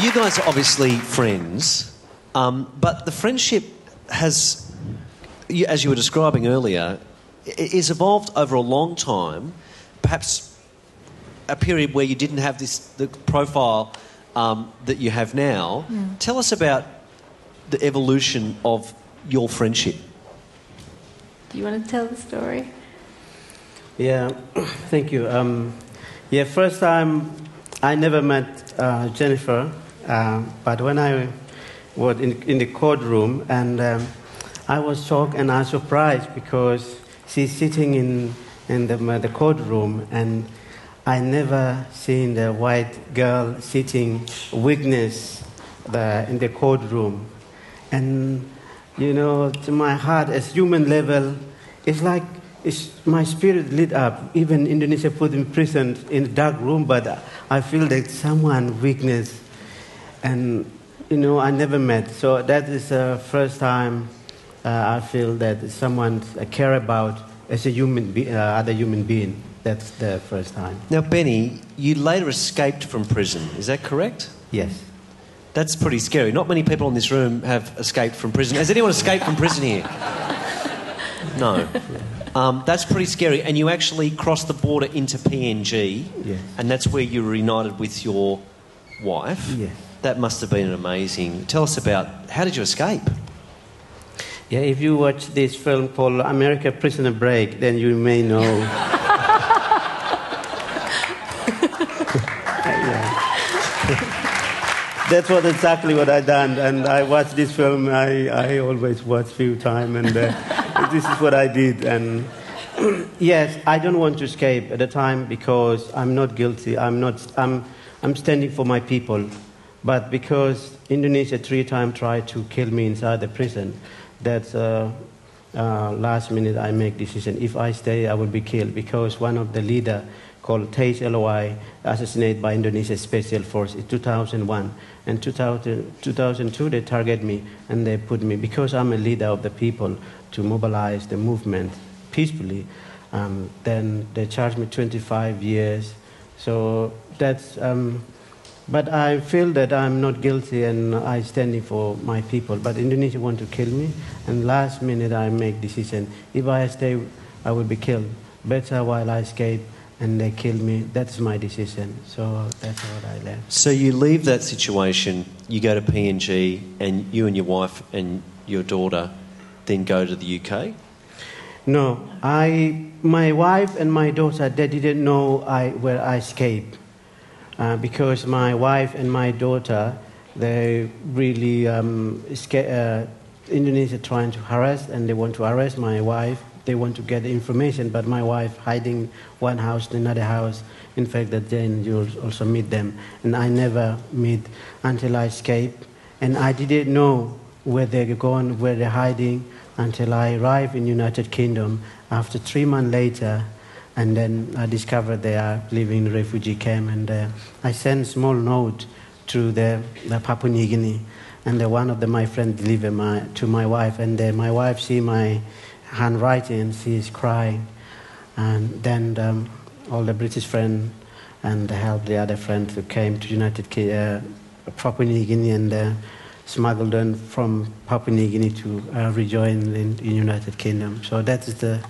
you guys are obviously friends, but the friendship has, as you were describing earlier, is evolved over a long time, perhaps a period where you didn't have the profile that you have now. Tell us about the evolution of your friendship. Do you want to tell the story? Yeah, thank you. First time I never met Jennifer, but when I was in the courtroom, and I was shocked and I was surprised because she's sitting in the courtroom, and I never seen the white girl sitting witness in the courtroom. And, you know, to my heart, as human level, it's like my spirit lit up. Even Indonesia put in prison in a dark room, but I feel that someone witnessed. And, you know, I never met. So that is the first time I feel that someone I care about as a other human being. That's the first time. Now, Benny, you later escaped from prison. Is that correct? Yes. That's pretty scary. Not many people in this room have escaped from prison. Has anyone escaped from prison here? No. That's pretty scary. And you actually crossed the border into PNG. Yes. And that's where you were reunited with your wife. Yes. That must have been amazing. Tell us about, how did you escape? Yeah, if you watch this film called America Prisoner Break, then you may know. That's exactly what I done, and I watched this film. I always watch few times, and this is what I did. And yes, I don't want to escape at the time because I'm not guilty. I'm standing for my people, but because Indonesia 3 times tried to kill me inside the prison, that's last minute I make decision. If I stay, I will be killed because one of the leader called TEDxSydney assassinated by Indonesia Special Force in 2001. And 2002 they target me and they put me, because I'm a leader of the people, to mobilize the movement peacefully. Then they charged me 25 years. So that's, but I feel that I'm not guilty and I'm standing for my people. But Indonesia want to kill me, and last minute I make decision. If I stay, I will be killed. Better while I escape and they kill me. That's my decision. So that's what I left. So you leave that situation, you go to PNG, and you and your wife and your daughter then go to the UK? No, my wife and my daughter, they didn't know where I escaped. Because my wife and my daughter, they really Indonesia trying to harass, and they want to arrest my wife. They want to get the information, but my wife hiding one house to another house. In fact, that then you'll also meet them. And I never meet until I escape. And I didn't know where they're going, where they're hiding, until I arrived in United Kingdom after 3 months later. And then I discovered they are living in a refugee camp. And I sent a small note to the Papua New Guinea. And one of my friends delivered to my wife. And my wife see my handwriting, and she is crying. And then all the British friends and helped the other friends who came to Papua New Guinea, and smuggled them from Papua New Guinea to rejoin in United Kingdom. So that is the...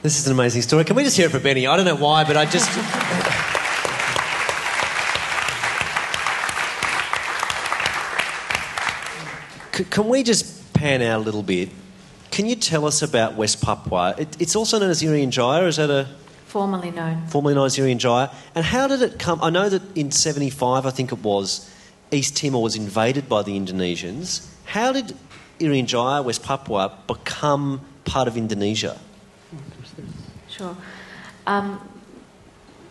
This is an amazing story. Can we just hear it for Benny? I don't know why, but I just... Can we just pan out a little bit? Can you tell us about West Papua? It's also known as Irian Jaya. Is that a... Formerly known. Formerly known as Irian Jaya. And how did it come... I know that in 75, I think it was, East Timor was invaded by the Indonesians. How did Irian Jaya, West Papua, become part of Indonesia? Sure.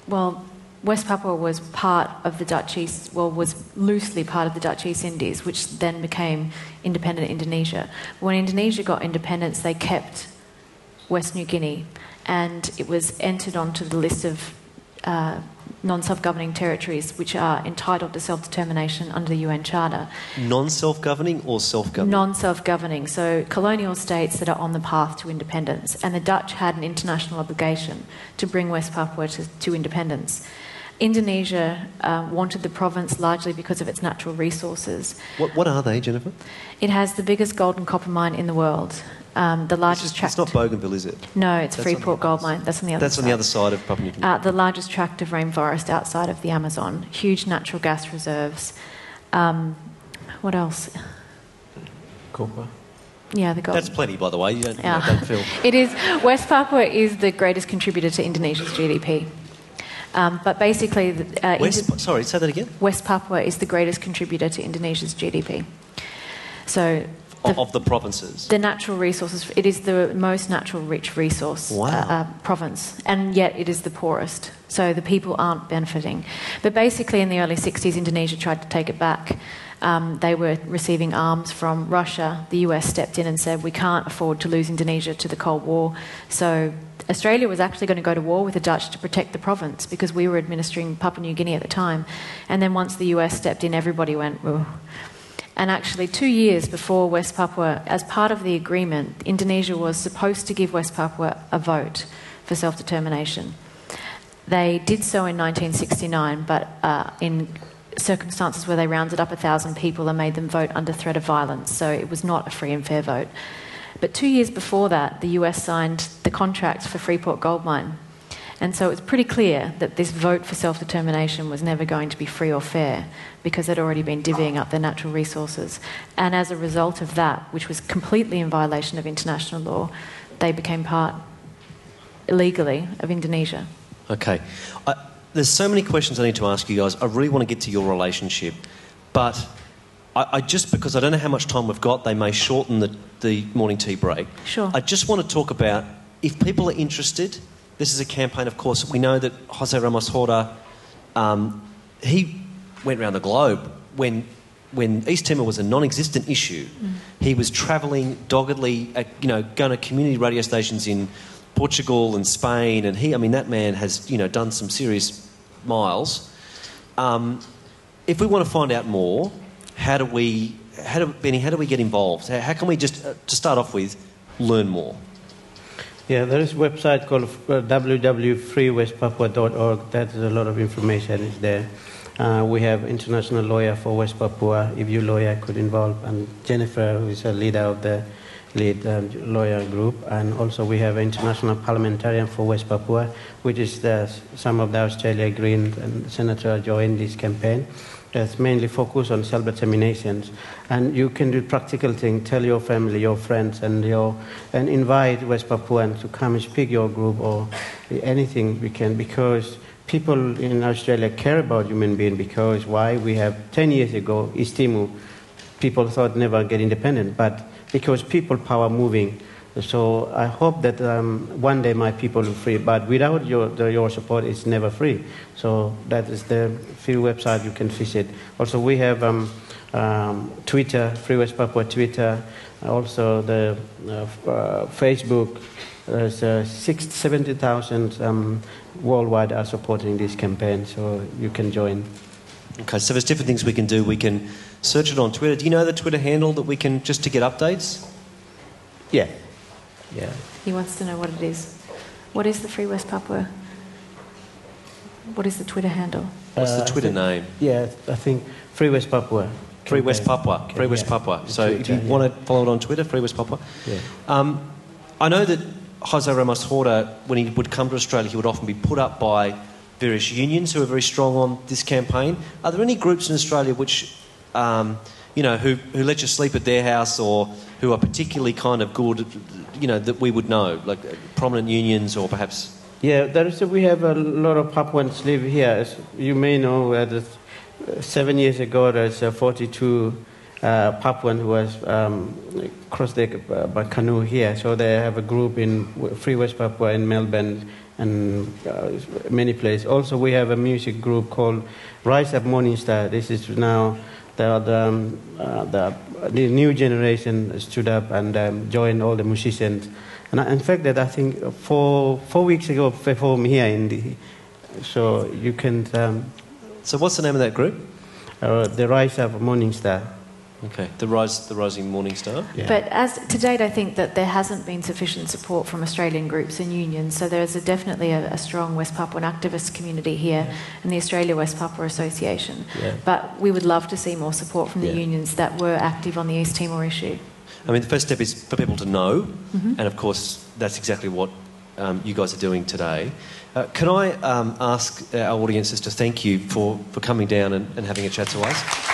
Well, West Papua was part of the Dutch East, well, was loosely part of the Dutch East Indies, which then became independent Indonesia. When Indonesia got independence, they kept West New Guinea, and it was entered onto the list of non-self-governing territories which are entitled to self-determination under the UN Charter. Non-self-governing or self-governing? Non-self-governing, so colonial states that are on the path to independence. And the Dutch had an international obligation to bring West Papua to independence. Indonesia wanted the province largely because of its natural resources. What are they, Jennifer? It has the biggest gold and copper mine in the world. The largest tract. It's not Bougainville, is it? No, it's Freeport Gold Mine. That's on the other side. That's on the other side of Papua New Guinea. The largest tract of rainforest outside of the Amazon. Huge natural gas reserves. What else? Copper. Yeah, the gold. That's plenty, by the way. You don't feel... It is. West Papua is the greatest contributor to Indonesia's GDP. But basically... sorry, say that again? West Papua is the greatest contributor to Indonesia's GDP. So... of the provinces? The natural resources. It is the most natural rich resource province, and yet it is the poorest. So the people aren't benefiting. But basically in the early 60s, Indonesia tried to take it back. They were receiving arms from Russia. The US stepped in and said, we can't afford to lose Indonesia to the Cold War. So Australia was actually going to go to war with the Dutch to protect the province because we were administering Papua New Guinea at the time. And then once the US stepped in, everybody went, whoa. And actually 2 years before West Papua, as part of the agreement, Indonesia was supposed to give West Papua a vote for self-determination. They did so in 1969, but in circumstances where they rounded up 1,000 people and made them vote under threat of violence. So it was not a free and fair vote. But 2 years before that, the US signed the contract for Freeport Gold Mine. And so it's pretty clear that this vote for self-determination was never going to be free or fair because they'd already been divvying up their natural resources. And as a result of that, which was completely in violation of international law, they became part, illegally, of Indonesia. Okay. There's so many questions I need to ask you guys. I really want to get to your relationship. But I just, because I don't know how much time we've got, they may shorten the morning tea break. Sure. I just want to talk about, if people are interested, this is a campaign, of course. We know that Jose Ramos Horta, he went around the globe when East Timor was a non-existent issue. He was travelling doggedly, going to community radio stations in Portugal and Spain, and that man has, done some serious miles. If we want to find out more, Benny, how do we get involved? How can we just, to start off with, learn more? Yeah, there is a website called www.freewestpapua.org. That is a lot of information is there. We have international lawyer for West Papua, if your lawyer could involve, and Jennifer, who is a leader of the lead lawyer group, and also we have an international parliamentarian for West Papua, which is some of the Australia Greens and Senator joined this campaign. That's mainly focused on self-determinations, and you can do practical things. Tell your family, your friends, and invite West Papuans to come and speak your group or anything we can, because people in Australia care about human beings. Because why? We have 10 years ago, East Timor, people thought never get independent, but because people power moving. So I hope that one day my people will be free, but without your support, it's never free. So that is the free website you can visit. Also, we have Twitter, Free West Papua Twitter, also the Facebook. There's 70,000 worldwide are supporting this campaign, so you can join. Okay, so there's different things we can do. We can search it on Twitter. Do you know the Twitter handle that we can, just to get updates? Yeah. He wants to know what it is. What is the Free West Papua? What is the Twitter handle? What's the Twitter name? Yeah, I think Free West Papua. Free West Papua. Free West Papua. So Twitter, if you want to follow it on Twitter, Free West Papua. Yeah. I know that Jose Ramos Horta, when he would come to Australia, he would often be put up by various unions who are very strong on this campaign. Are there any groups in Australia which, who let you sleep at their house, or who are particularly kind of good, that we would know, like prominent unions or perhaps? Yeah, we have a lot of Papuans live here. As you may know, 7 years ago, there's 42 Papuan who was crossed by canoe here. So they have a group in Free West Papua in Melbourne and many places. Also, we have a music group called Rise Up Morning Star. This is now the new generation stood up and joined all the musicians. And in fact, that I think 4 weeks ago performed here so you can. So what's the name of that group? The Rise Up Morning Star. Okay, the Rising Morning Star. Yeah. But as to date, I think that there hasn't been sufficient support from Australian groups and unions. So there's definitely a strong West Papuan activist community here in the Australia West Papua Association. Yeah. But we would love to see more support from the unions that were active on the East Timor issue. I mean, the first step is for people to know, and of course, that's exactly what you guys are doing today. Can I ask our audiences to thank you for coming down and having a chat to us?